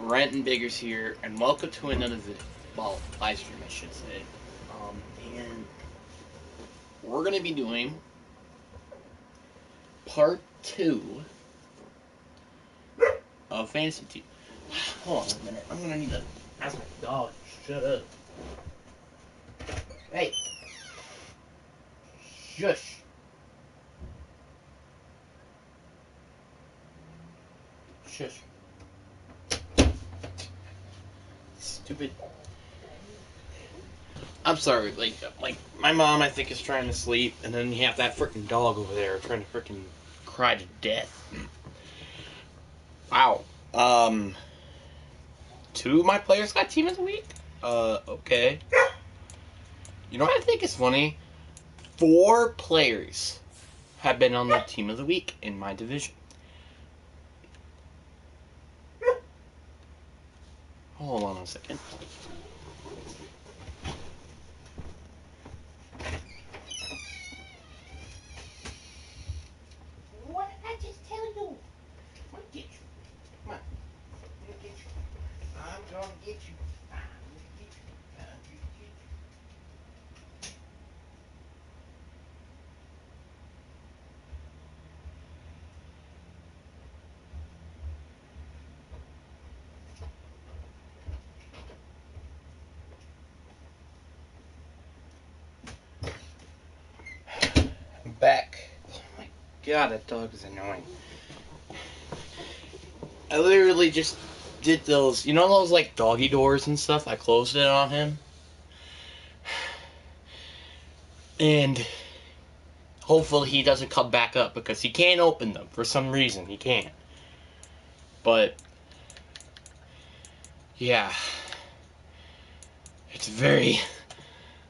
Brent and Biggers here, and welcome to another video. Well, live stream, I should say. And we're gonna be doing part 2 of Fantasy Team. Hold on a minute. I'm gonna need to ask my dog. Shut up. Hey. Shush. Shush. Stupid. I'm sorry, like my mom I think is trying to sleep, and then you have that freaking dog over there trying to freaking cry to death. Wow. 2 of my players got Team of the Week? Okay. You know what I think is funny? 4 players have been on the Team of the Week in my division. Hold on a second. What did I just tell you? I'm gonna get you. Come on. I'm gonna get you. I'm gonna get you. I'm gonna get you. I'm gonna get you. I'm back. Oh my god, that dog is annoying. I literally just did those, you know those like doggy doors and stuff? I closed it on him. And hopefully he doesn't come back up because he can't open them for some reason. He can't. But yeah. It's very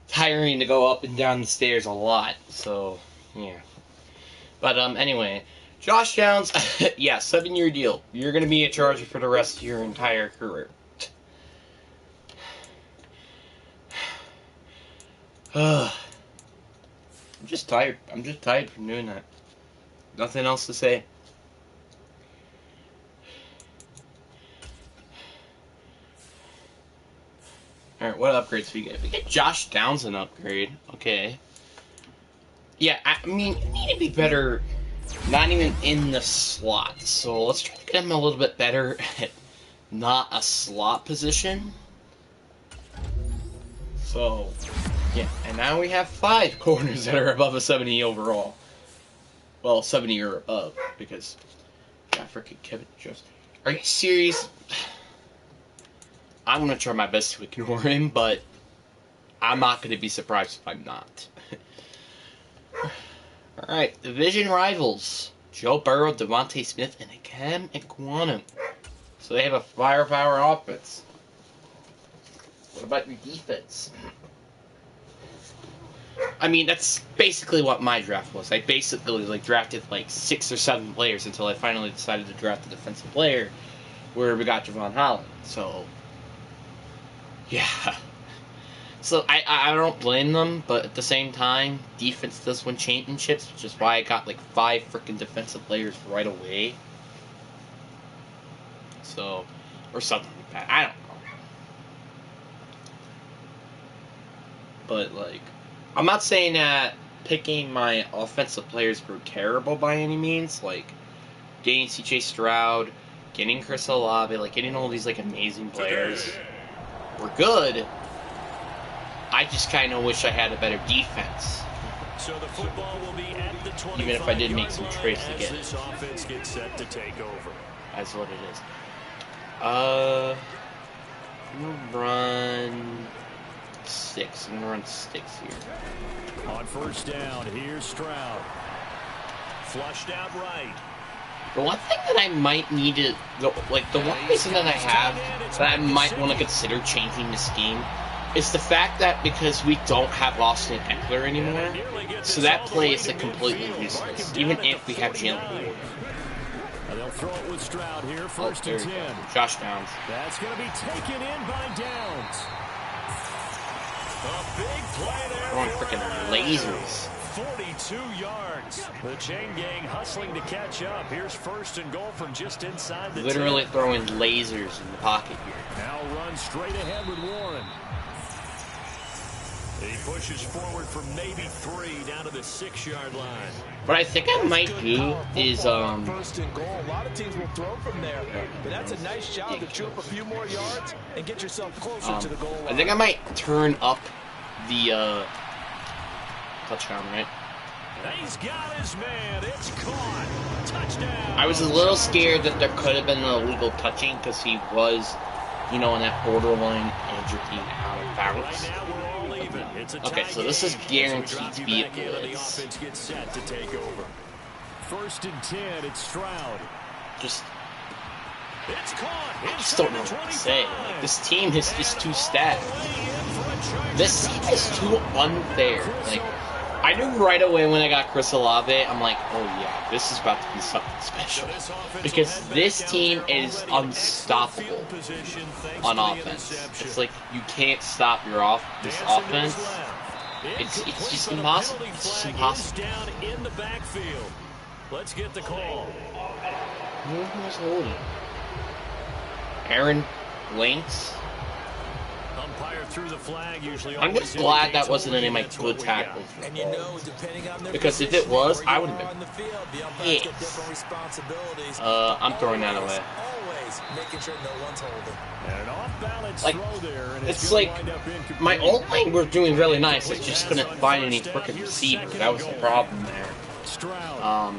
tiring to go up and down the stairs a lot. So, yeah. But anyway, Josh Downs, yeah, 7-year deal. You're going to be a Charger for the rest of your entire career. I'm just tired. I'm just tired from doing that. Nothing else to say. Alright, what upgrades we get? We get Josh Downs an upgrade. Okay. Yeah, I mean, you need to be better. Not even in the slot. So let's try to get him a little bit better at not a slot position. So, yeah. And now we have 5 corners that are above a 70 overall. Well, 70 or above. Because, yeah, freaking Kevin Jones. Are you serious? I'm going to try my best to ignore him, but I'm not going to be surprised if I'm not. Alright, division rivals. Joe Burrow, Devontae Smith, and Cam Iguanum. So they have a firepower offense. What about your defense? I mean, that's basically what my draft was. I basically drafted 6 or 7 players until I finally decided to draft a defensive player where we got Javon Holland. So, yeah. So, I don't blame them, but at the same time, defense does win championships, which is why I got 5 freaking defensive players right away. So, or something like that. I don't know. But, I'm not saying that picking my offensive players were terrible by any means. Getting C.J. Stroud, getting Chris Olave, getting all these, amazing players were good. I just kind of wish I had a better defense. So the football will be at the 25 even if I did make some trades to get it. This offense gets set to take over. That's what it is. I'm gonna run 6. I'm gonna run 6 here. On first down, here's Stroud. Flushed out right. The one thing that I might need to, the one reason that I have that I might want to consider changing the scheme is the fact that because we don't have Austin Eckler anymore, so that play is completely useless, even if we have Jalen Ward. They'll throw it with Stroud here, first and 10. Josh Downs. That's going to be taken in by Downs. A big play there. Throwing freaking lasers. 42 yards. The chain gang hustling to catch up. Here's 1st and goal from just inside the Literally 10. throwing lasers in the pocket here. Now run straight ahead with Warren. He pushes forward from maybe 3 down to the 6-yard line. What I think I might do is 1st and goal. A lot of teams will throw from there, but that's a nice job to chew up a few more yards and get yourself closer to the goal line. I think I might turn up the touchdown, right? He's got his man. It's caught. Touchdown. I was a little scared that there could have been an illegal touching because he was, you know, in that borderline edge of being out of bounds. Right now we're all even. It's a Okay, so this is guaranteed to be a blitz. The blitz. offense gets set to take over. 1st and 10. It's Stroud. Just, It's caught. I just don't know what to say. Like, this team is just too stacked. This team is too unfair. Like, I knew right away when I got Chris Olave, I'm like, oh yeah, this is about to be something special. Because this team is unstoppable on offense. It's like, you can't stop this offense. It's just impossible. It's just impossible. Down in the backfield. Let's get the call. Who was holding? Aaron Lynx. Umpire through the flag usually. I'm just glad that wasn't any of my good tackles. And you know, depending on their Because if it was, I would have been pissed. I'm throwing that away. Always making sure no one's holding. And an off-balance Like, throw there, and it's like my old line were doing really nice. I just couldn't find any frickin' receiver. That was the problem there. Stroud.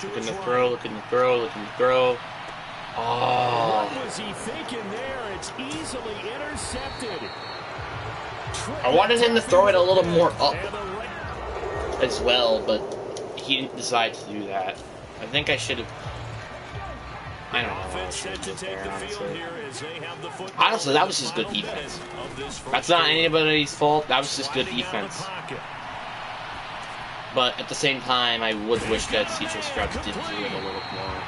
Looking to throw, looking to throw, looking to throw. Oh. What was he thinking there? It's easily intercepted. I wanted him to throw it a little more up as well, but he didn't decide to do that. I think I should have. I don't know. What I should have did there, honestly, that was just good defense. That's not anybody's fault. That was just good defense. But at the same time, I would wish that CJ Stroud did do it a little more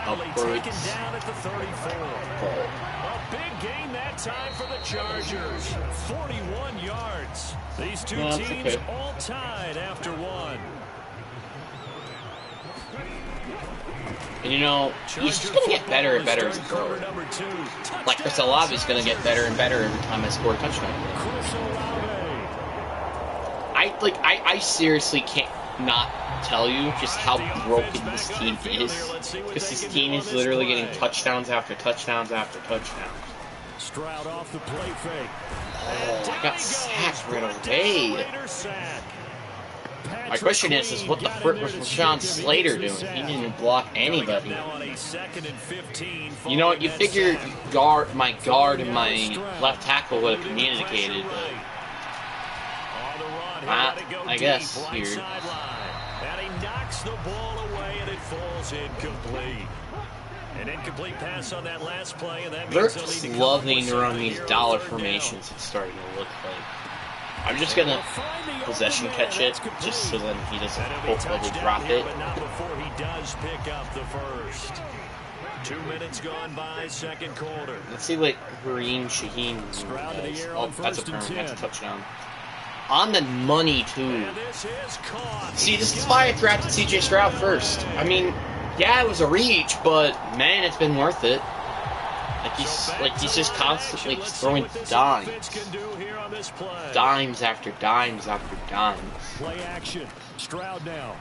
upwards. Down at the 34. A big gain that time for the Chargers. 41 yards. These two teams all tied after one. And you know, he's just going to get better and better as a thrower. Like Chris Olave is going to get better and better every time I score a touchdown. I seriously can't not tell you just how broken this team is. Because this team is literally getting touchdowns after touchdowns after touchdowns. Stroud off the play fake. Oh, I got sacked right away. My question is what the frick was Rashawn Slater doing? He didn't block anybody. You know what? You figure my guard and my left tackle would have communicated, but not, I guess, here. And he knocks the ball away, and it falls incomplete. An incomplete pass on that last play, and that means they're just loving to run these dollar formations. It's starting to look like. I'm just gonna possession catch it, just so then he doesn't hopefully drop it. But not before he does pick up the first. 2 minutes gone by, second quarter. Let's see what Kareem Shaheen does. Oh, that's a turn. That's a touchdown. On the money too. See, this is why I drafted CJ Stroud first. I mean, yeah, it was a reach, but man, it's been worth it. He's just constantly throwing dimes. Dimes after dimes after dimes. Play action. Stroud now.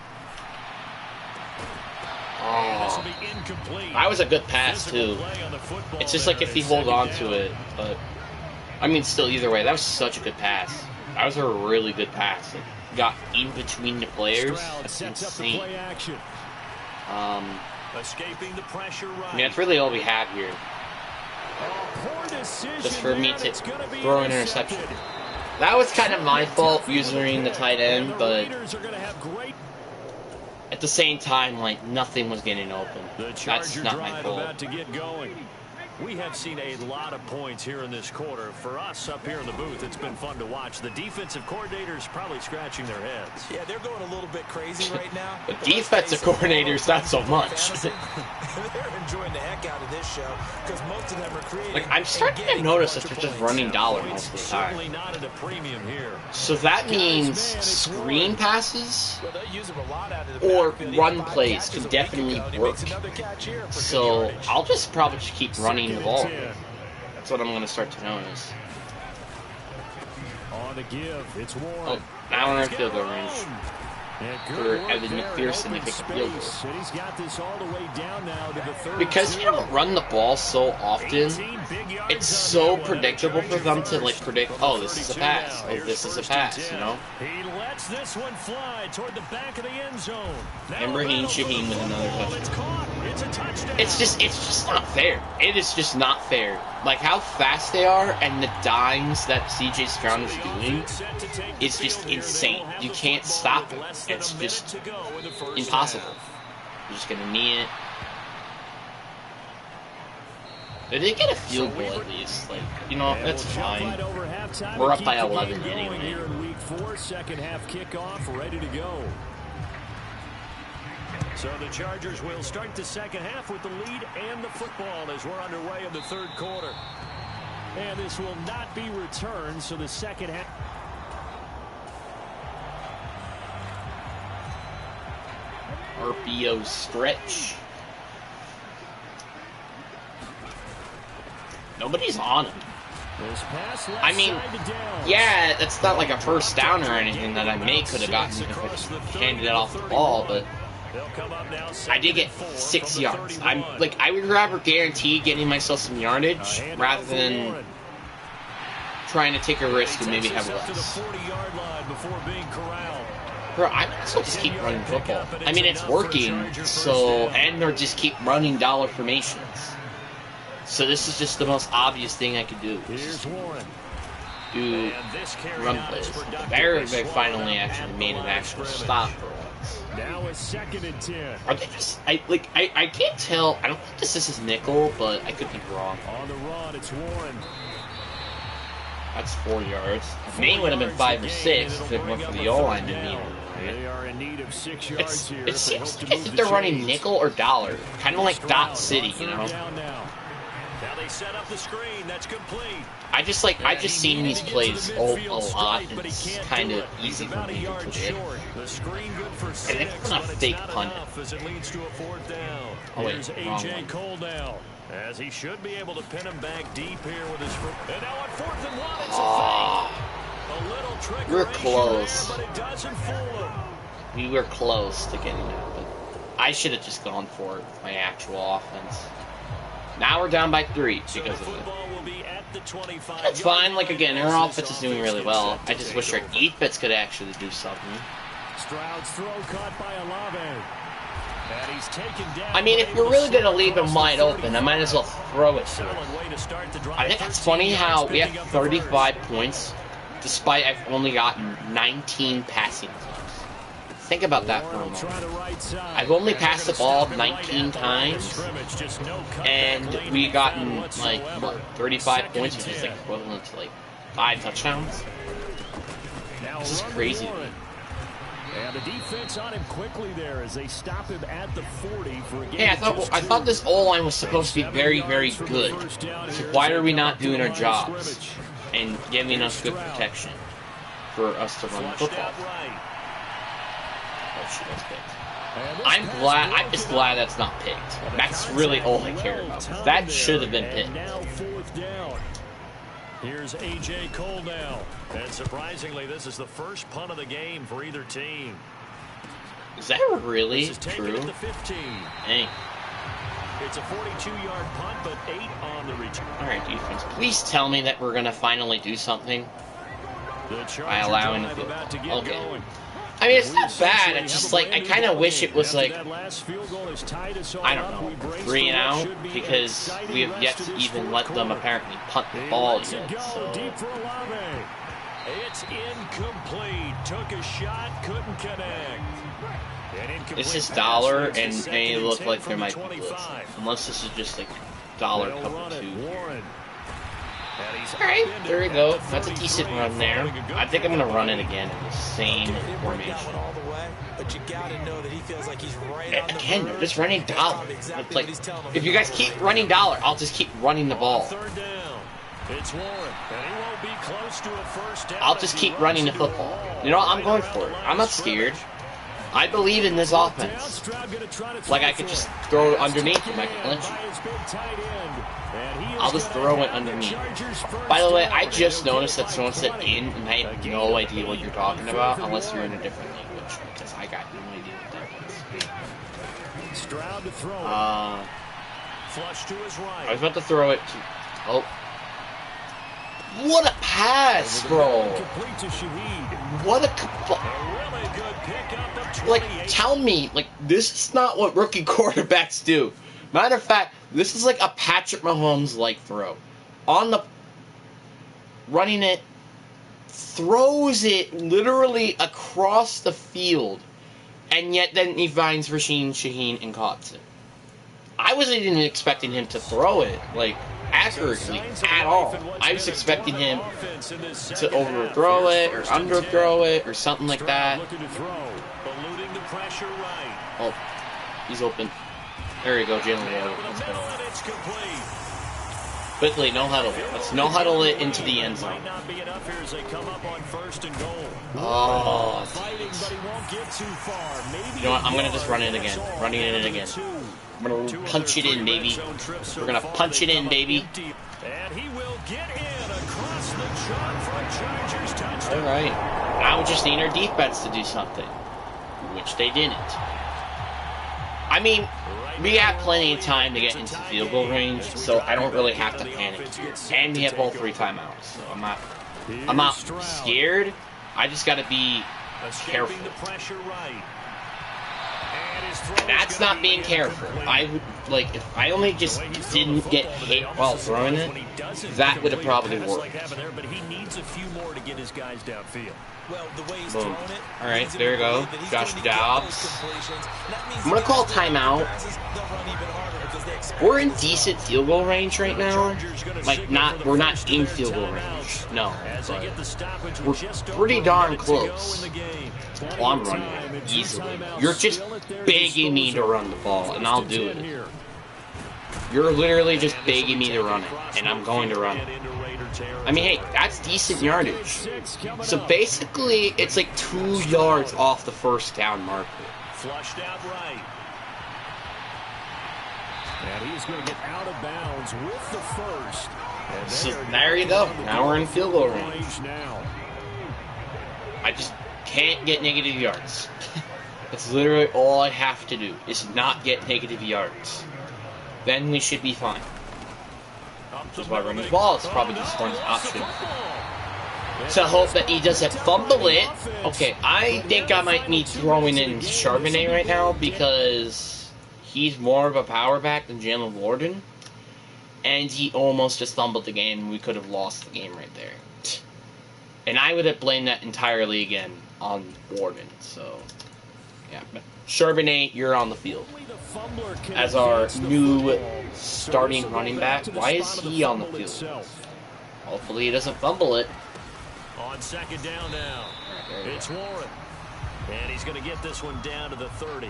Oh. That was a good pass too. It's just like if he hold on to it, but I mean still either way, that was such a good pass. That was a really good pass. It got in between the players. That's insane. Escaping the pressure right. I mean, that's really all we have here. Just for me to throw an interception. That was kind of my fault using the tight end, but at the same time, like, nothing was getting open. That's not my fault. We have seen a lot of points here in this quarter. For us up here in the booth, it's been fun to watch. The defensive coordinators probably scratching their heads. Yeah, they're going a little bit crazy right now. The defensive coordinators, not so much. They're enjoying the heck out of this show because most of them are creating. Like, I'm starting to notice that they're just running dollar most of the time. Certainly not at a premium here. So that means screen passes Well, they use them a lot out of the or backfield. run 5 plays catches can a week definitely ago, and he work. makes another catch here for So good yardage. I'll just probably just keep running the ball. 2nd and 10. That's what I'm going to start to notice. On the give, it's Warren. Oh, now we're in field goal range for Evan McPherson to kick a field goal. And he's got this all the way down now to the 32. Because you don't run the ball so often, 18 big yards it's on so that one. predictable for them to like predict, oh, this is a pass, oh, this is a pass, you know? He lets this one fly toward the back of the end zone. And Raheem Shaheem with another touchdown. It's caught. It's a touchdown. It's just not fair. It is just not fair. Like how fast they are and the dimes that CJ Stroud is doing is just insane. You can't stop it. It's just impossible. You're just gonna knee it. They did get a field goal at least. Like, you know, that's fine. We're up by 11 anyway. Here in week 4, second half kickoff, ready to go. So the Chargers will start the second half with the lead and the football as we're underway in the third quarter. And this will not be returned, so the second half. RPO stretch. Nobody's on him. I mean, yeah, that's not like a first down or anything that I may could have gotten if I just handed it off the ball, but I did get 6 yards. I would rather guarantee getting myself some yardage rather than trying to take a risk and maybe have less. Bro, I might as well just keep running football. I mean, it's working, so, and they're just keep running dollar formations. So this is just the most obvious thing I could do. Do run plays. There they finally actually made an actual stop for once. Now it's 2nd and 10. Are they just, I can't tell. I don't think this is nickel, but I could be wrong. On the run, it's Warren. That's 4 yards. May would have been 5 or 6 if it went for the O-line to me. They are in need of 6 yards here. It seems like if they're running nickel or dollar, kind of like Dot City, you know. Now they set up the screen. That's complete. I just seen these plays a lot, and it's kind of easy for me to predict. And it's not a fake punt. Oh wait, wrong one. As he should be able to pin him back deep here with his foot. And now on 4th and 1, it's a little trick. We're close. But it doesn't fool him. We were close to getting it, but I should have just gone for it with my actual offense. Now we're down by 3 because of it. That's fine. Like, again, our offense is doing really well. I just wish our defense could actually do something. Stroud's throw caught by Olave. And he's taken down. I mean, if you're really going to leave him wide open, I might as well throw it to him. I think it's funny how we have 35 points, despite I've only gotten 19 passing attempts. Think about that for a moment. I've only passed the ball 19 times, and we've gotten, like, what, 35 points, which is like equivalent to, like, 5 touchdowns? This is crazy to me. And the defense on him quickly there as they stop him at the 40 for a game. Hey, I thought this O-line was supposed to be very, very good. So why are we not doing our jobs and giving us good protection for us to run the football? Oh, shit, that's picked. I'm just glad that's not picked. That's really all I care about. That should have been picked. Now 4th down. Here's A.J. Cole now. And surprisingly, this is the first punt of the game for either team. Is that really true? At the 15. Dang. It's a 42-yard punt, but 8 on the return. All right, defense. Please tell me that we're going to finally do something by allowing it to go. Okay. I mean, it's not bad. It's just like, I kind of wish it was like, I don't know, 3 and out, because we have yet to even let them apparently punt the ball yet. So. It's incomplete. Took a shot, couldn't connect. This is dollar, and they look like there might be blitz. Unless this is just like dollar cover 2. Alright, there we go. That's a decent run there. I think I'm going to run it again in the same formation. Again, they're just running dollar. It's like, if you guys keep running dollar, I'll just keep running the ball. I'll just keep running the football. You know what? I'm going for it. I'm not scared. I believe in this offense. Like, I could just throw it underneath and I can clinch it. I'll just throw it underneath. By the way, I just noticed that someone said in, and I have no idea what you're talking about, unless you're in a different language, because I got no idea what that was. Stroud to throw it. Flush to his right. I was about to throw it to... Oh. What a pass, bro! What a... Like, tell me, like, this is not what rookie quarterbacks do. Matter of fact, this is like a Patrick Mahomes-like throw. On the... Running it, throws it literally across the field, and yet then he finds Rasheen Shaheen and caught it. I wasn't even expecting him to throw it, like, accurately at all. I was expecting him to overthrow it, or underthrow it, or something like that. Oh, he's open. There you go, Jalen Ward. Quickly, no huddle. Let's no huddle it into the end zone. Oh, you know what? I'm gonna just run it again. Running it again. I'm gonna punch it in, baby. We're gonna punch it in, baby. All right. Now we just need our defense to do something, which they didn't. I mean, we have plenty of time to get into field goal range, so I don't really have to panic. And we have all 3 timeouts, so I'm not scared. I just gotta be careful. And that's not being careful. I would, like, if I only just didn't get hit while throwing it, that would have probably worked. Boom. Alright, there you go. Josh Dobbs. I'm gonna call timeout. We're in decent field goal range right now. Like, we're not in field goal range. No. But we're pretty darn close. Well, I'm running it easily. You're just begging me to run the ball, and I'll do it. You're literally just begging me to run it, and I'm going to run it. I mean, hey, that's decent yardage. So basically, it's like 2 yards off the first down marker. Flushed out right. And he's going to get out of bounds with the first. So there you go. Now we're in field goal range. I just can't get negative yards. That's literally all I have to do, is not get negative yards. Then we should be fine. Which is why running the ball is probably the smartest option. So I hope that he doesn't fumble it. Okay, I think I might need throwing in Charbonnet right now because he's more of a power back than Jalen Warden. And he almost just fumbled the game. We could have lost the game right there. And I would have blamed that entirely again on Warden. So, yeah. But Charbonnet, you're on the field as our new starting running back. Why is he on the field? Hopefully he doesn't fumble it. On second down now, it's Warren. And he's going to get this one down to the 30.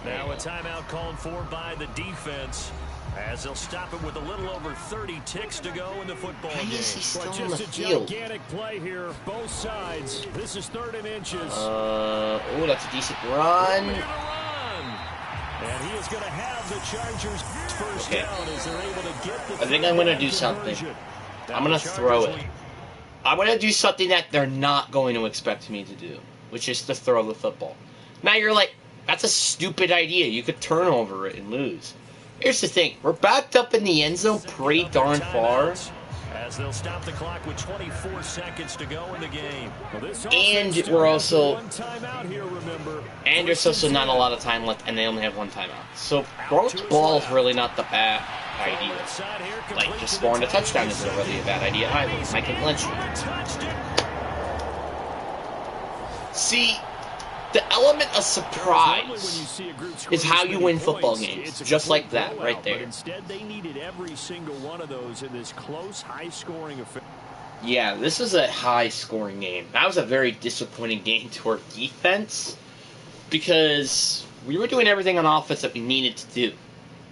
Now a timeout called for by the defense, as they'll stop it with a little over 30 ticks to go in the football game. Why is he still on the field? field? Gigantic play here, both sides. This is 3rd and inches. Oh, that's a decent run. And he is going to have the Chargers first down as they're able to get the... I think I'm going to do something. I'm going to throw it. I'm going to do something that they're not going to expect me to do, which is to throw the football. Now you're like, that's a stupid idea. You could turn over it and lose. Here's the thing. We're backed up in the end zone pretty darn far. As they'll stop the clock with 24 seconds to go in the game. And we're also... And there's also not a lot of time left, and they only have 1 timeout. So throwing the ball is really not the bad idea. Like, just scoring a touchdown isn't really a bad idea either. I can clinch it. See, the element of surprise is how you win football games. Just like that, right there. But instead, they needed every single one of those in this close, high-scoring affair. Yeah, this was a high-scoring game. That was a very disappointing game to our defense because we were doing everything on offense that we needed to do.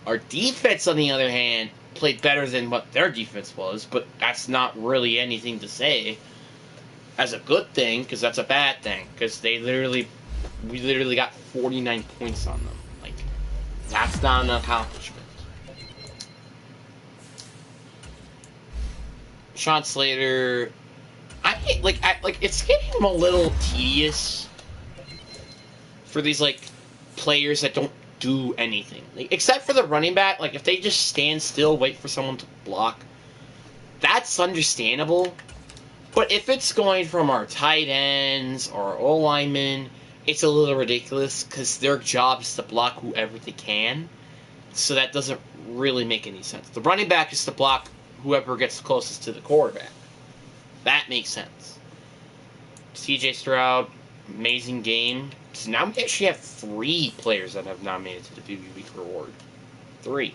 Our defense, on the other hand, played better than what their defense was, but that's not really anything to say as a good thing, because that's a bad thing, because we literally got 49 points on them. Like, that's not an accomplishment. Sean Slater, it's getting a little tedious for these, like, players that don't do anything. Like, except for the running back, like, if they just stand still, wait for someone to block, that's understandable. But if it's going from our tight ends or O-linemen, it's a little ridiculous because their job is to block whoever they can. So that doesn't really make any sense. The running back is to block whoever gets closest to the quarterback. That makes sense. CJ Stroud, amazing game. So now we actually have 3 players that have nominated to the BB Week Award. 3.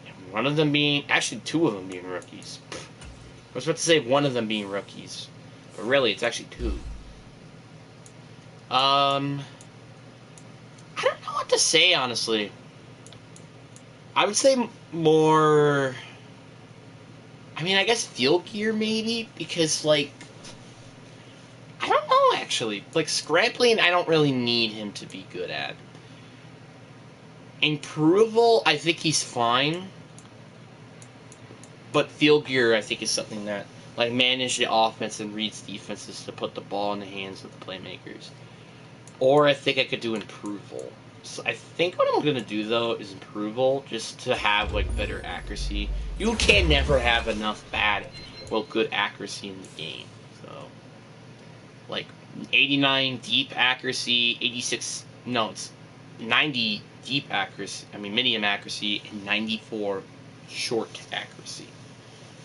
And one of them being, actually 2 of them being rookies. I was about to say one of them being rookies, but really it's actually 2. I don't know what to say, honestly. I would say more, I mean, I guess field gear maybe, because, like, I don't know, actually. Like, scrambling, I don't really need him to be good at. Improval, I think he's fine. But field gear, I think, is something that, like, manage the offense and reads defenses to put the ball in the hands of the playmakers. Or I think I could do improval. So I think what I'm going to do, though, is improval, just to have, like, better accuracy. You can never have enough good accuracy in the game. So, like, 89 deep accuracy, 86, no, it's 90 deep accuracy, medium accuracy, and 94 short accuracy.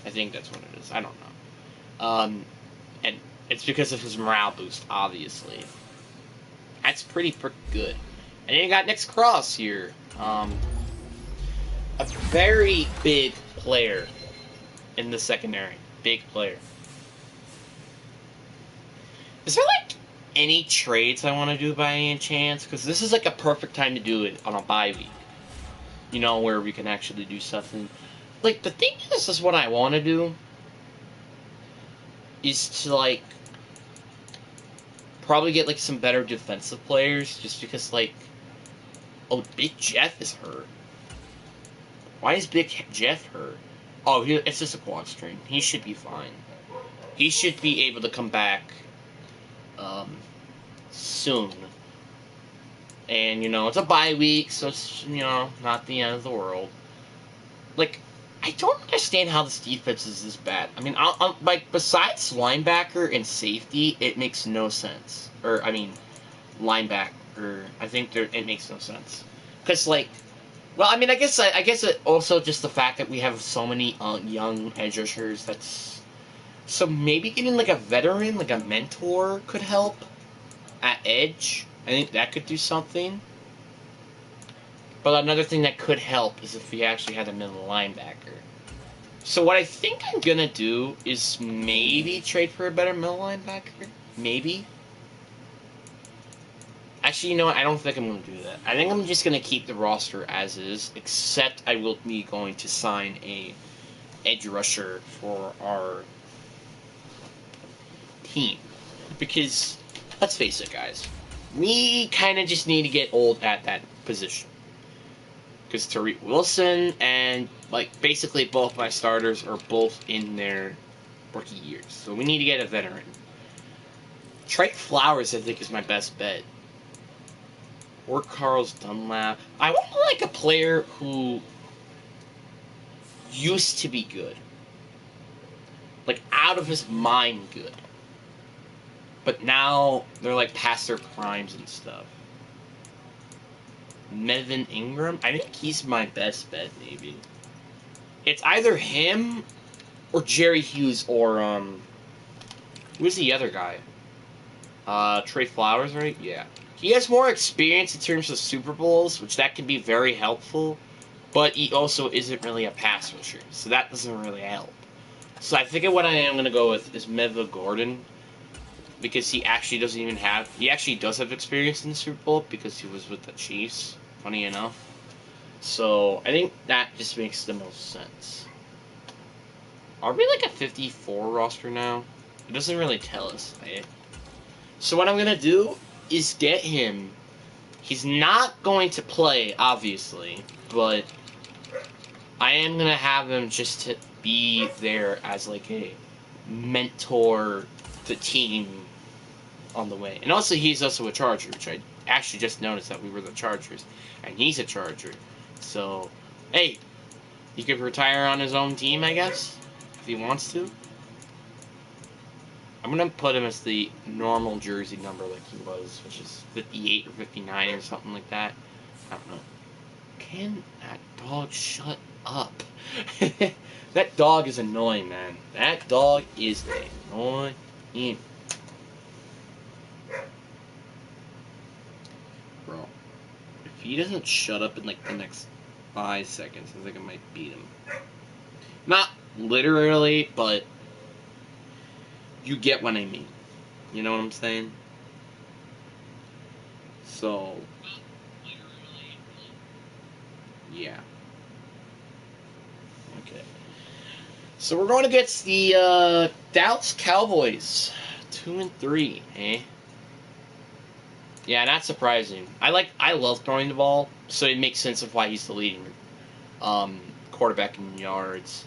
I think that's what it is. I don't know. And it's because of his morale boost, obviously. That's pretty good. And then you got Nick's Cross here. A very big player in the secondary. Big player. Is there, like, any trades I want to do by any chance? Because this is, like, a perfect time to do it on a bye week. You know, where we can actually do something. Like, the thing is what I want to do is to, like, probably get, like, some better defensive players, just because, like, oh, Big Jeff is hurt. Why is Big Jeff hurt? Oh, it's just a quad strain. He should be fine. He should be able to come back, soon. And, you know, it's a bye week, so it's, you know, not the end of the world. Like, I don't understand how this defense is this bad. I mean, like, besides linebacker and safety, it makes no sense. Or, I mean, linebacker, I think it makes no sense. Because, like, well, I mean, I guess it also just the fact that we have so many young edge rushers, that's... So maybe getting, like, a veteran, like a mentor could help at edge. I think that could do something. But another thing that could help is if we actually had a middle linebacker. So what I think I'm going to do is maybe trade for a better middle linebacker. Maybe. Actually, you know what? I don't think I'm going to do that. I think I'm just going to keep the roster as is, except I will be going to sign a edge rusher for our team. Because, let's face it, guys. We kind of just need to get old at that position. Because Tariq Wilson and, like, basically both my starters are both in their rookie years. So we need to get a veteran. Trey Flowers, I think, is my best bet. Or Carl Dunlap. I want, like, a player who used to be good. Like, out of his mind good. But now they're, like, past their primes and stuff. Melvin Ingram? I think he's my best bet, maybe. It's either him or Jerry Hughes or, who's the other guy? Trey Flowers, right? Yeah. He has more experience in terms of Super Bowls, which that can be very helpful, but he also isn't really a pass rusher, so that doesn't really help. So I think what I am going to go with is Melvin Gordon, because he actually does have experience in the Super Bowl because he was with the Chiefs, funny enough. So I think that just makes the most sense. Are we like a 54 roster now? It doesn't really tell us, right? So what I'm going to do is get him. He's not going to play, obviously, but I am going to have him just to be there as like a mentor to the team on the way. And also, he's also a Charger, which I actually just noticed that we were the Chargers, and he's a Charger. So, hey, he could retire on his own team, I guess, if he wants to. I'm going to put him as the normal jersey number like he was, which is 58 or 59 or something like that. I don't know. Can that dog shut up? That dog is annoying, man. That dog is annoying. Bro, if he doesn't shut up in like the next 5 seconds, I think I might beat him. Not literally, but you get what I mean. You know what I'm saying? So, yeah. Okay. So we're going against the Dallas Cowboys. 2-3, eh? Yeah, not surprising. I love throwing the ball, so it makes sense of why he's the leading quarterback in yards.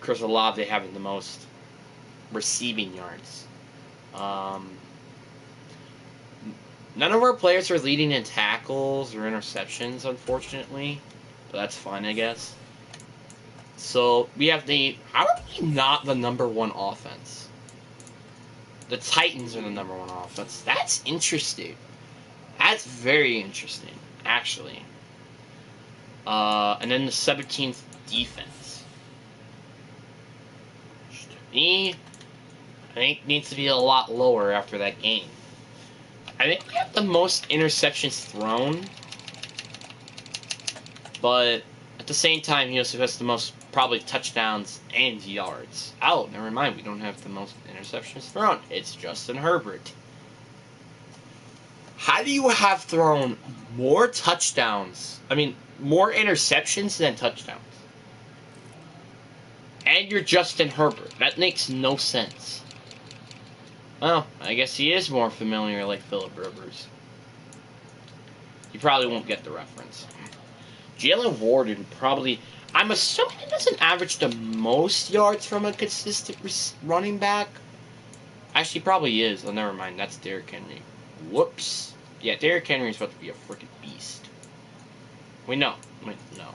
Chris Olave having the most receiving yards. None of our players are leading in tackles or interceptions, unfortunately. But that's fine, I guess. So, we have how are we not the number one offense? The Titans are the number one offense. That's interesting. That's very interesting, actually. And then the 17th defense. Which to me, I think needs to be a lot lower after that game. I think we have the most interceptions thrown, but at the same time, he also has the most probably touchdowns and yards. Oh, never mind, we don't have the most interceptions thrown. It's Justin Herbert. How do you have thrown more touchdowns? I mean, more interceptions than touchdowns? And you're Justin Herbert. That makes no sense. Well, I guess he is more familiar like Phillip Rivers. You probably won't get the reference. Jalen Warden probably... I'm assuming he doesn't average the most yards from a consistent running back. Actually, probably is. Oh, never mind. That's Derrick Henry. Whoops. Yeah, Derrick Henry is about to be a freaking beast. Wait, no. Wait, no.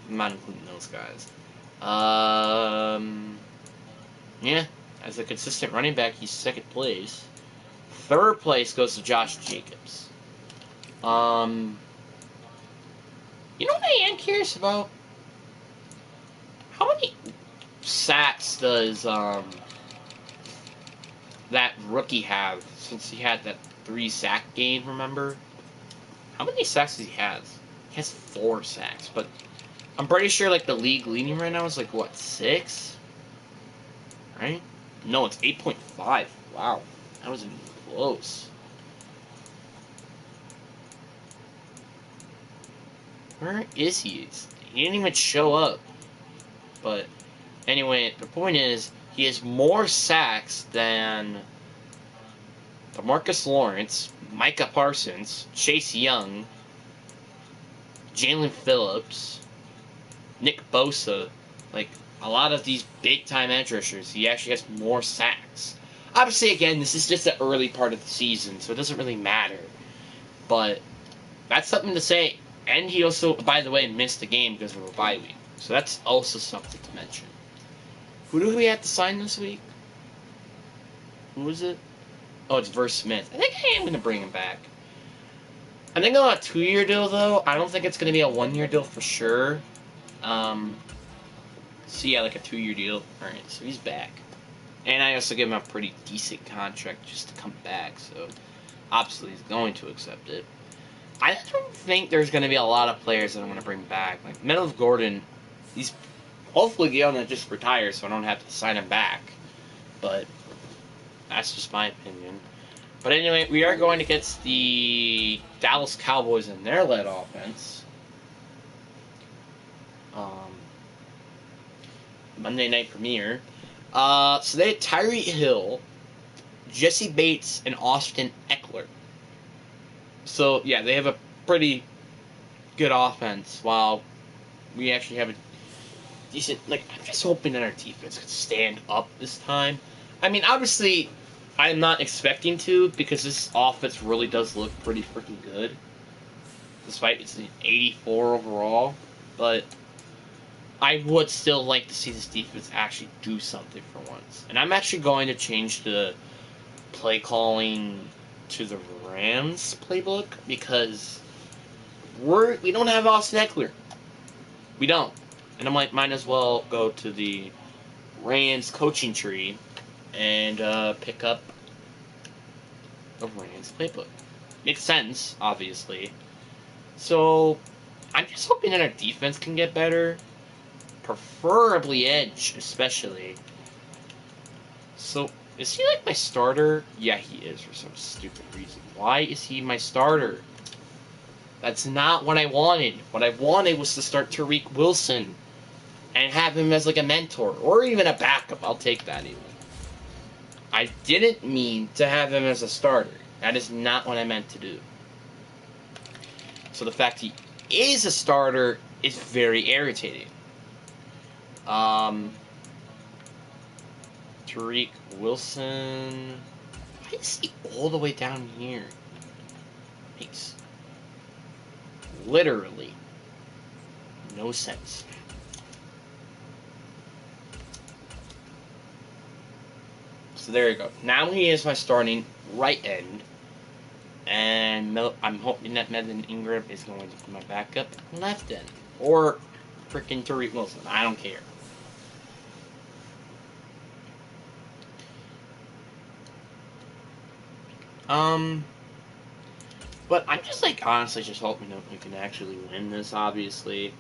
I'm not including those guys. Yeah. As a consistent running back, he's second place. Third place goes to Josh Jacobs. You know what I am curious about? How many sacks does that rookie have since he had that 3-sack game, remember? How many sacks does he have? He has 4 sacks, but I'm pretty sure like the league leading right now is like what, 6? Right? No, it's 8.5. Wow. That wasn't even close. Where is he? He didn't even show up. But anyway, the point is, he has more sacks than DeMarcus Lawrence, Micah Parsons, Chase Young, Jalen Phillips, Nick Bosa. Like, a lot of these big-time edge rushers, he actually has more sacks. Obviously, again, this is just the early part of the season, so it doesn't really matter. But that's something to say. And he also, by the way, missed the game because of a bye week. So that's also something to mention. Who do we have to sign this week? Who is it? Oh, it's Verse Smith. I think I am going to bring him back. I think on a 2-year deal, though. I don't think it's going to be a 1-year deal for sure. So yeah, like a 2-year deal. Alright, so he's back. And I also give him a pretty decent contract just to come back, so obviously he's going to accept it. I don't think there's going to be a lot of players that I'm going to bring back. Like, Metal Gordon, he's hopefully going to just retire so I don't have to sign him back. But that's just my opinion. But anyway, we are going against the Dallas Cowboys in their lead offense. Monday night premiere. So they had Tyreek Hill, Jesse Bates, and Austin Eckler. So, yeah, they have a pretty good offense, while we actually have a decent... Like, I'm just hoping that our defense could stand up this time. I mean, obviously, I'm not expecting to, because this offense really does look pretty freaking good, despite it's an 84 overall. But I would still like to see this defense actually do something for once. And I'm actually going to change the play calling to the Rams playbook, because we don't have Austin Eckler. We don't. And I'm like, might as well go to the Rams coaching tree and pick up the Rams playbook. Makes sense, obviously. So I'm just hoping that our defense can get better. Preferably edge, especially. So, is he like my starter? Yeah, he is, for some stupid reason. Why is he my starter? That's not what I wanted. What I wanted was to start Tariq Wilson and have him as like a mentor, or even a backup. I'll take that even. I didn't mean to have him as a starter. That is not what I meant to do. So the fact he is a starter is very irritating. Tariq Wilson. Why is he all the way down here? Makes literally no sense. So there you go. Now he is my starting right end. And I'm hoping that Madden Ingram is going to be my backup left end. Or freaking Tariq Wilson. I don't care. But I'm just like honestly just hoping that we can actually win this, obviously.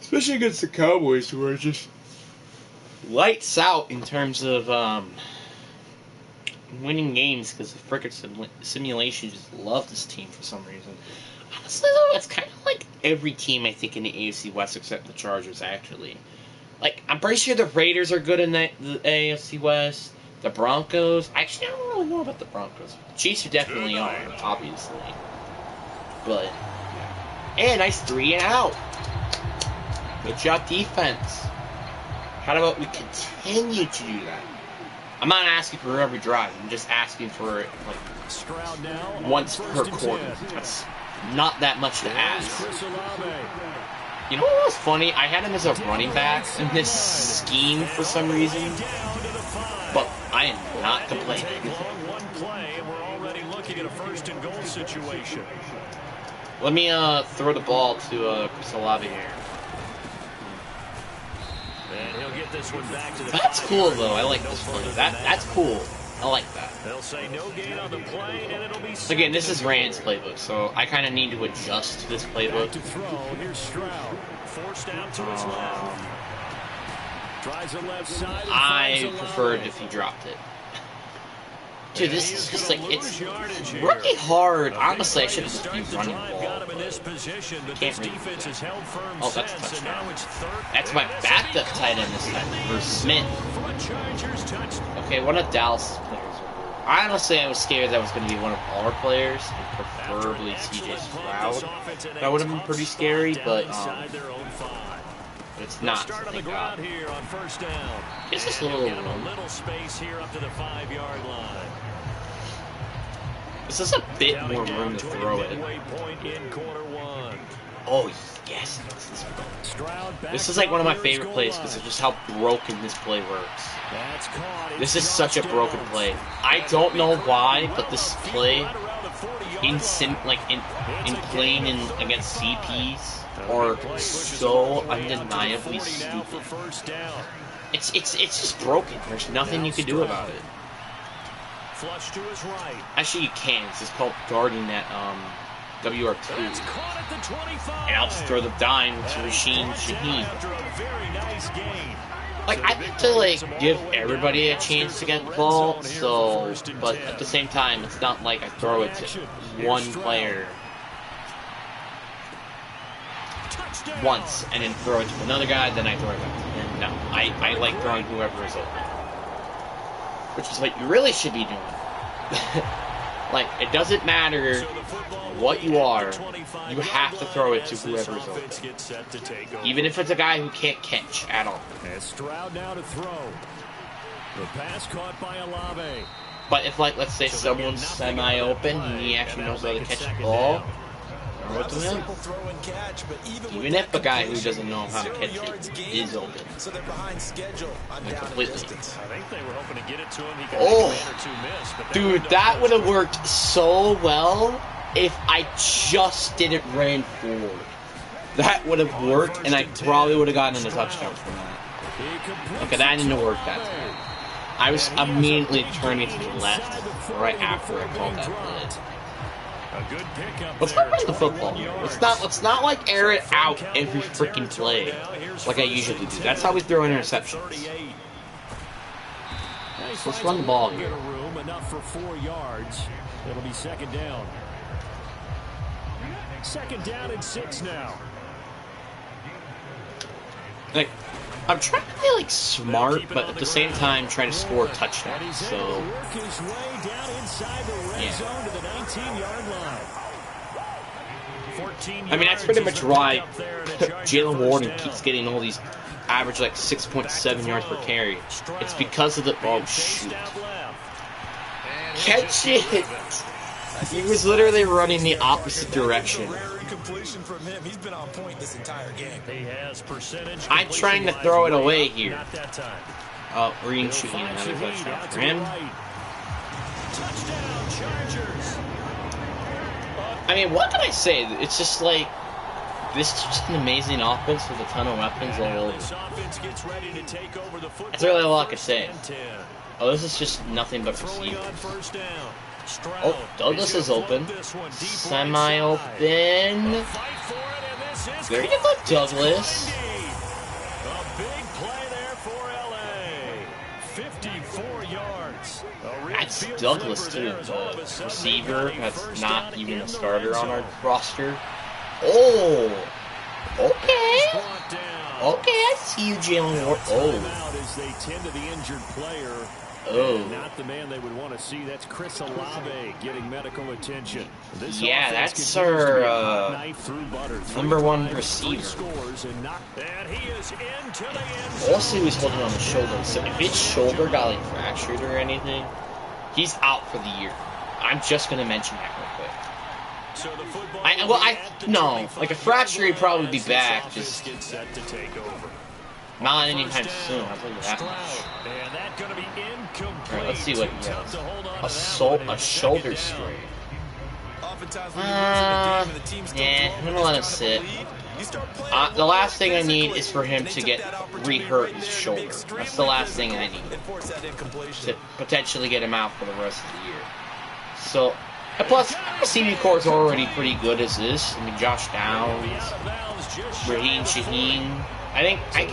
Especially against the Cowboys, who are just lights out in terms of winning games, because the frickin' simulation just love this team for some reason. Honestly, though, it's kind of like every team, I think, in the AFC West except the Chargers, actually. Like, I'm pretty sure the Raiders are good in the AFC West. The Broncos, actually, I don't really know about the Broncos. The Chiefs are definitely are, obviously. But, yeah. And nice 3 and out. Good job, defense. How about we continue to do that? I'm not asking for every drive. I'm just asking for it, like, once per quarter. That's not that much to ask. You know what was funny? I had him as a running back in this scheme for some reason. But I am not complaining. Let me throw the ball to Chris Olave here. And he'll get this one back to the That's cool, though. I like this play. That's cool. I like that. They'll say no gain on the play, and it'll be again, this is Rand's playbook, so I kind of need to adjust to this playbook. to throw. Here's Stroud. Forced out to his left. Tries the left side. I preferred if he dropped it. Dude, this is just like, it's really hard. Honestly, I should have just been running the ball. Can't really do that. Oh, that's a touchdown. That's my backup tight end this time, for Smith. Okay, one of Dallas' players. Honestly, I was scared that was going to be one of our players, and preferably CJ Stroud. That would have been pretty scary, but it's not, so thank God. It's just a little space here up to the 5-yard line. This is a bit more room to throw it. Oh, yes. This is like one of my favorite plays because of just how broken this play works. This is such a broken play. I don't know why, but this play in playing against CPs are so undeniably stupid. It's just broken. There's nothing you can do about it. Flush to his right. Actually, you can. It's just called guarding that WR2. And I'll just throw the dime to Rasheen Shaheen. Like, I like to, like, give everybody a chance to get the ball, so, but at the same time, it's not like I throw it to one player once, and then throw it to another guy, then I throw it back to him. No, I like throwing whoever is open. Which is what you really should be doing. Like, it doesn't matter what you are, you have to throw it to whoever is open. Even if it's a guy who can't catch at all. And Stroud now to throw. The pass caught by Olave. But if, like, let's say someone's semi-open and he actually knows how to catch the ball, throw it to him. Even if a guy who doesn't know how to catch it is open. Like, completely. I think they were hoping to get it to him. He Oh, dude, that would have worked so well if I just didn't run forward. That would have worked, and I probably would have gotten a touchdown from that. Okay, that didn't work that time. I was immediately turning to the left right after I called that play. Let's not run the football. Let's not like air it out every freaking play like I usually do. That's how we throw interceptions. Let's run the ball here. Enough for 4 yards. It'll be second down. Second down and 6 now. Like, I'm trying to be like smart, but at the same time trying to score touchdowns. So, yeah. I mean, that's pretty much why Jalen Warden keeps getting all these average like 6.7 yards per carry. It's because of the shoot. Catch it! He was literally running the opposite direction. I'm trying to throw it away here. Oh, Green shooting another touchdown for him. I mean, what can I say? It's just like, this is just an amazing offense with a ton of weapons all over. That's really all I can say. Oh, this is just nothing but receiver. Oh, Douglas is open. Semi-open. There you go, Douglas. That's Douglas, too. The receiver that's not even a starter on our roster. Oh! Okay. Okay, I see you, Jalen Ward. Oh. Oh. Not the man they would want to see. That's Chris Olave getting medical attention. Yeah, that's our #1 receiver. Also, he's holding on the shoulder. So if his shoulder got like fractured or anything, he's out for the year. I'm just gonna mention that real quick. No, like a fracture, he'd probably be back. Just not anytime soon. I'll tell you that much. Alright, let's see what he has. A shoulder strain. Yeah, I'm gonna let him sit. The last thing I need is for him to get re-hurt his shoulder. That's the last thing I need to potentially get him out for the rest of the year. So, and plus, the CV core is already pretty good as is. I mean, Josh Downs, Raheem Shaheen. I think I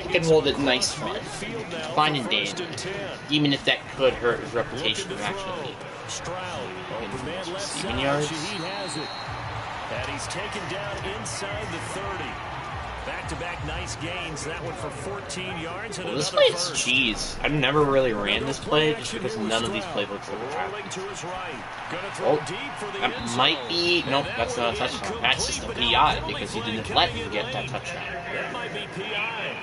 can hold it nice fine and dandy, even if that could hurt his reputation of actually receiving yards. And he's taken down inside the 30. Back-to-back nice gains. That one for 14 yards. And this play is cheese. I've never really ran this play just because none of these playbooks ever happened. Oh, that might be... Nope, that's not a touchdown. That's just a PI because he didn't let me get that touchdown. That might be PI.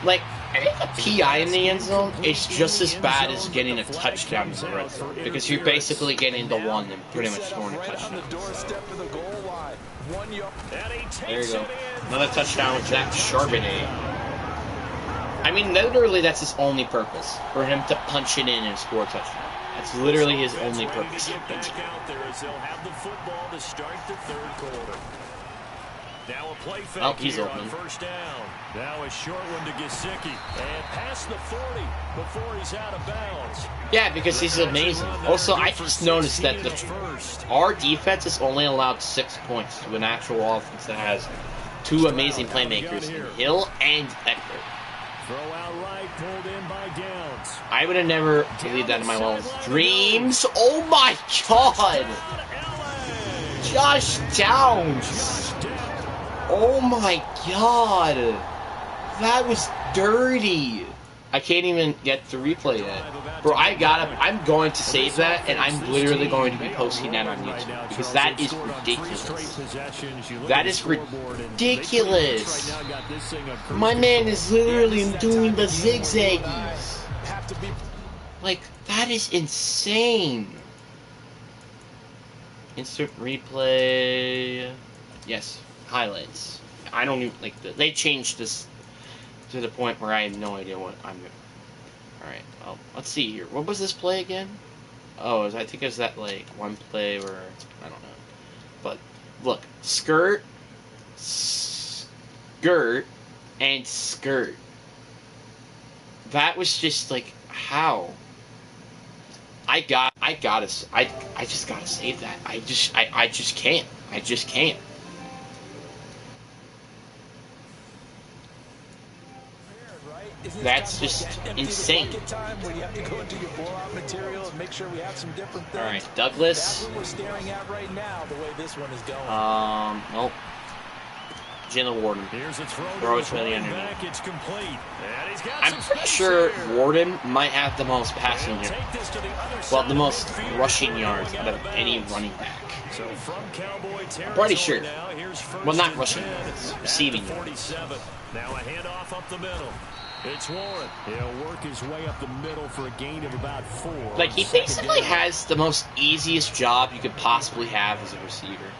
Like, I think a PI in the end zone is just as bad as getting a touchdown in the red zone because you're basically getting the one and pretty much scoring a touchdown. So. There you go. Another touchdown with Zach Charbonnet. I mean, literally, that's his only purpose, for him to punch it in and score a touchdown. That's literally his only purpose. They'll have the football to start the third quarter. Now a play fake he's here open. on first down. Now a short one to Gesicki. And past the 40 before he's out of bounds. Yeah, because he's amazing. Also, I just noticed that our defense is only allowed 6 points to an actual offense that has 2 amazing playmakers, in Hill and Eckler. Throw out right, pulled in by Downs. I would have never believed that in my wildest dreams. Oh my god! Josh Downs! Oh my god! That was dirty! I can't even get the replay yet. Bro, I'm going to save that, and I'm literally going to be posting that on YouTube. Because that is ridiculous. That is ridiculous! My man is literally doing the zigzaggies. Like, that is insane. Instant replay. Yes. Highlights. I don't even like they changed this to the point where I have no idea what I'm doing. Alright, well, let's see here. What was this play again? Oh, I think it was that like one play where I don't know. But look, skirt, skirt, and skirt. That was just like how. I just gotta save that. I just can't. I just can't. That's just insane. Alright, Douglas. Nope. Jalen Warden. Throw it to the underneath. I'm pretty sure Warden might have the most passing yards. Well, the most rushing yards out of any running back. I'm pretty sure. Well, not rushing yards, receiving yards. Now a handoff up the middle. It's Warren. He'll work his way up the middle for a gain of about 4. Like, he basically has the most easiest job you could possibly have as a receiver.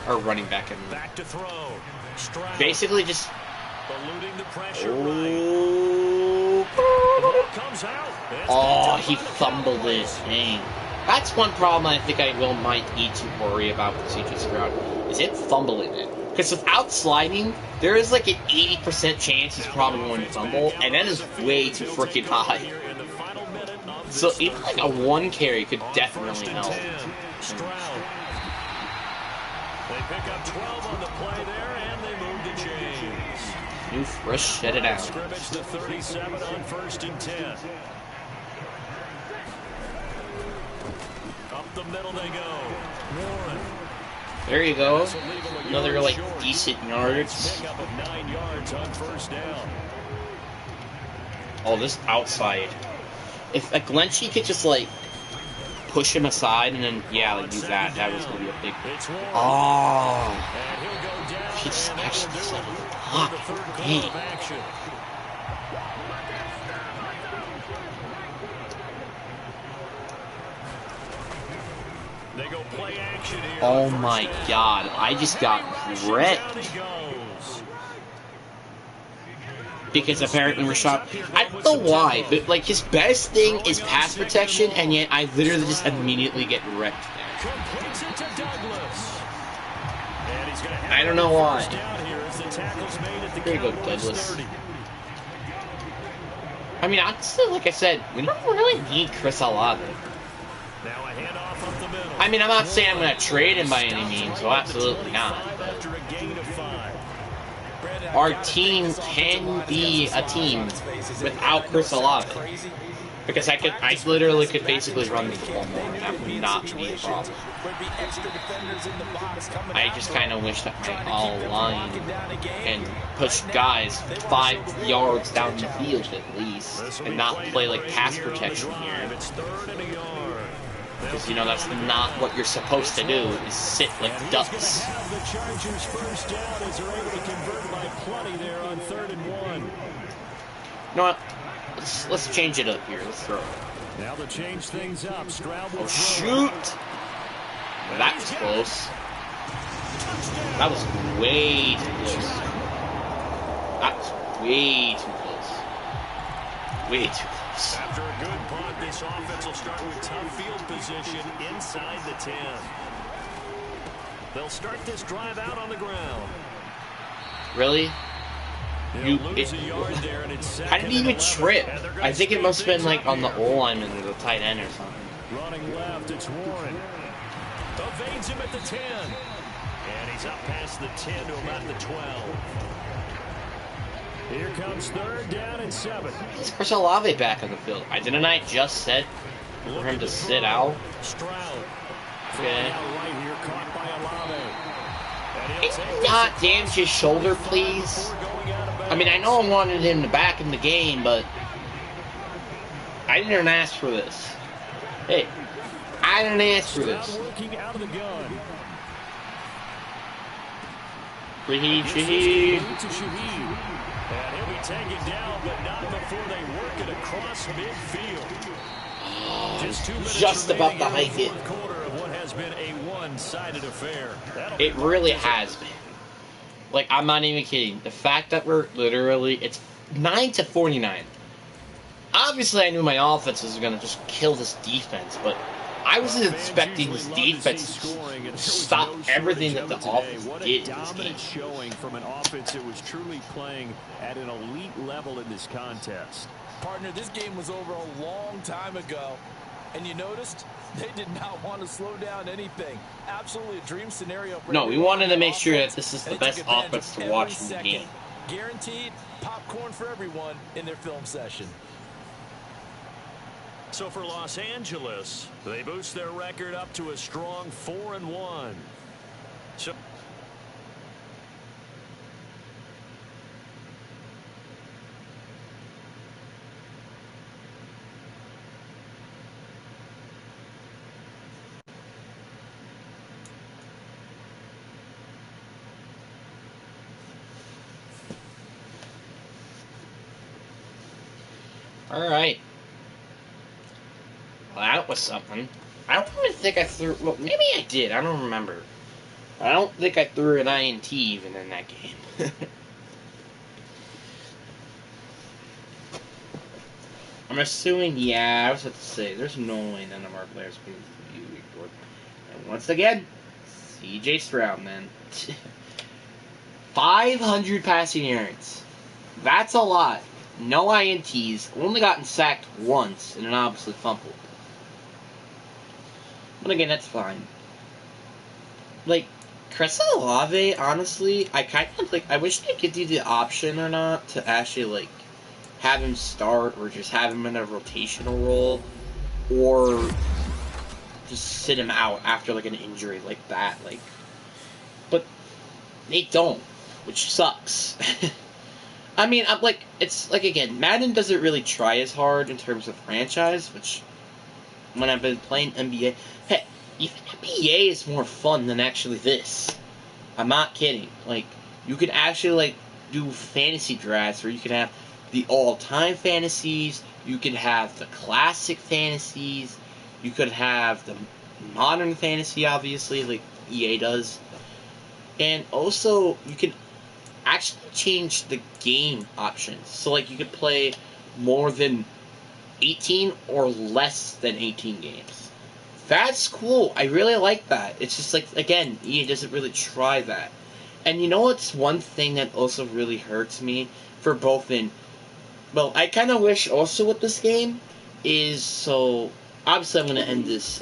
Or running back, I mean. Back to throw. Basically just... Eluding the pressure. Comes out. Oh, he fumbled it. Dang. That's one problem I think I might need to worry about with CJ Stroud. Is it fumbling it? Because without sliding, there is like an 80% chance he's probably going to fumble, and that is way too freaking high. So even like a 1 carry could definitely help. They pick up 12 on the play there, and they move the chains. New fresh, shut it out. Scrimmage to 37 on 1st and 10. Up the middle they go. Warren. There you go. Another like decent yards. Pick up of 9 yards on 1st down. Oh, this outside. If a Glenchie could just like push him aside and then like do that, that was gonna be a big. Oh, he just actually set it up. Hey. They go play action here. Oh my god, I just got wrecked. Because apparently Rashad, I don't know why, but like his best thing is pass protection, and yet I literally just immediately get wrecked there. I don't know why. There you go, Douglas. I mean, honestly, like I said, we don't really need Chris Olave. I mean, I'm not saying I'm going to trade him by any means, so absolutely not. But our team can be a team without Chris Olave. Because I literally could basically run the football more, and that would not be a problem. I just kind of wish that my all-line can push guys 5 yards down the field at least, and not play like pass protection here. Because, you know, that's not what you're supposed to do, is sit like ducks. The Chargers first down as they're able to convert by plenty there on 3rd and 1. You know what? Let's change it up here. Let's throw it. Now to change things up, Stroud will shoot! That was close. That was way too close. That was way too close. Way too close. sucks. After a good punt, this offense will start with tough field position inside the 10. They'll start this drive out on the ground. Really? I didn't even trip. I think it must have been like on the O-lineman or the tight end or something. Running left, it's Warren. Evades him at the 10. And he's up past the 10 to about the 12. Here comes third down and 7. Is Chris Olave back on the field? Didn't I just said for him to sit out? Stroud. Okay. Right here, caught by Olave. Can you not damage his shoulder, please? I mean, I know I wanted him to back in the game, but I didn't ask for this. Hey, I didn't ask for this. Working out of the gun. Shaheed. And he'll be taken down, but not before they work it across midfield. Just about to hike it. Quarter of what has been a one-sided affair. It really has been. Like, I'm not even kidding. The fact that we're literally, it's 9-49. Obviously, I knew my offense was going to just kill this defense, but I wasn't expecting this defense to stop everything that the offense did in this game. Showing from an offense that was truly playing at an elite level in this contest. Partner, this game was over a long time ago, and you noticed they did not want to slow down anything. Absolutely a dream scenario. For no, we wanted to make sure that this is the best offense to watch in the game. Guaranteed popcorn for everyone in their film session. So for Los Angeles, they boost their record up to a strong 4-1. So all right. Well, that was something. I don't even think I threw... Well, maybe I did. I don't remember. I don't think I threw an INT even in that game. I'm assuming, yeah, I was about to say, there's no way none of our players can be ignored. And once again, CJ Stroud, man. 500 passing yards. That's a lot. No INTs. Only gotten sacked once in an obviously fumble. But again, that's fine. Like, Chris Olave, honestly, I kind of, like, I wish they could do the option or not to actually, like, have him start or just have him in a rotational role or just sit him out after, like, an injury like that, like, but they don't, which sucks. I mean, I'm like, it's, like, again, Madden doesn't really try as hard in terms of franchise, which, when I've been playing NBA, hey, even NBA is more fun than actually this. I'm not kidding. Like, you could actually, like, do fantasy drafts where you could have the all-time fantasies, you could have the classic fantasies, you could have the modern fantasy, obviously, like EA does. And also, you can actually change the game options. So, like, you could play more than 18 or less than 18 games. That's cool. I really like that. It's just like, again, EA doesn't really try that. And you know what's one thing that also really hurts me for both in... Well, I kind of wish also with this game is... So, obviously I'm going to end this,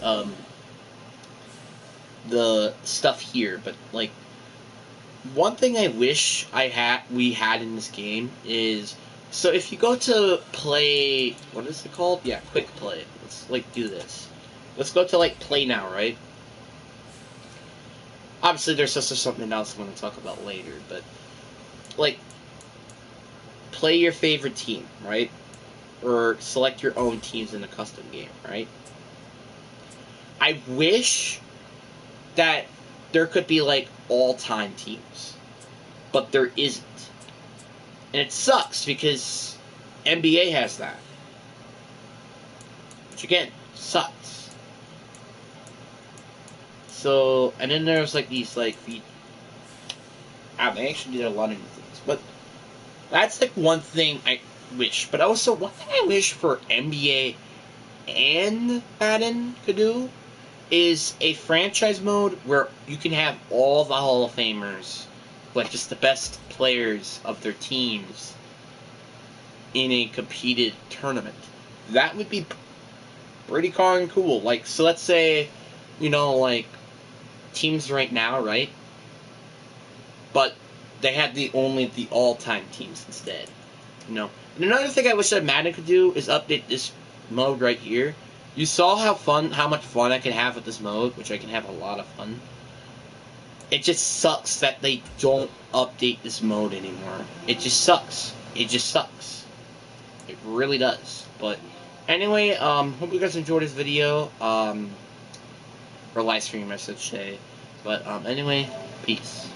the stuff here, but, like, one thing I wish we had in this game is... So if you go to play... What is it called? Yeah, quick play. Let's, like, do this. Let's go to, like, play now, right? Obviously, there's also something else I'm going to talk about later, but, like, play your favorite team, right? Or select your own teams in a custom game, right? I wish that there could be, like, all-time teams, but there isn't. And it sucks, because NBA has that. Which, again, sucks. So, and then there's, like, these, like, they actually did a lot of new things. But that's, like, one thing I wish. But also, one thing I wish for NBA and Madden could do is a franchise mode where you can have all the Hall of Famers, like just the best players of their teams, in a competed tournament. That would be pretty darn cool. Like, so let's say, you know, like, teams right now, right? But they had the all-time teams instead. You know. And another thing I wish that Madden could do is update this mode right here. You saw how much fun I can have with this mode, which I can have a lot of fun. It just sucks that they don't update this mode anymore. It just sucks. It just sucks. It really does. But anyway, hope you guys enjoyed this video. Or live stream, I should say. But anyway, peace.